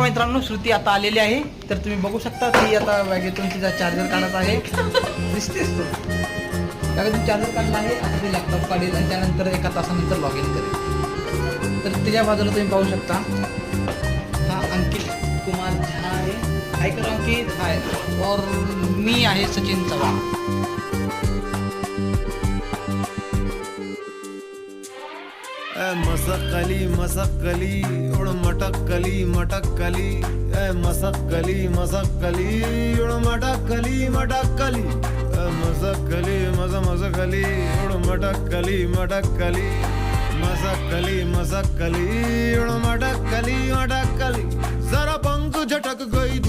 बघा मित्रांनो, श्रुती आता आलेली आहे. तर तुम्ही बघू शकता ती आता बॅगेतून तिचा चार्जर काढत आहे. दिसतेस तू बॅगेतून चार्जर काढला आहे. आता ती लॅपटॉप काढेल आणि त्यानंतर एका तासानंतर लॉग इन करेल. तर तिच्या बाजूला तुम्ही पाहू शकता हा अंकित कुमार झा आहे. हाय करो अंकित. हाय. और मी आहे सचिन चव्हाण. मसक्कली मसक्कली उड़ मटक्कली मटक्कली मसक्कली मसक्कली उड़ मटक्कली मटक्कली मसक्कली मसक्कली उड़ मटक्कली मटक्कली मसक्कली मसक्कली उड़ मटक्कली मटक्कली जरा पंख झटक गई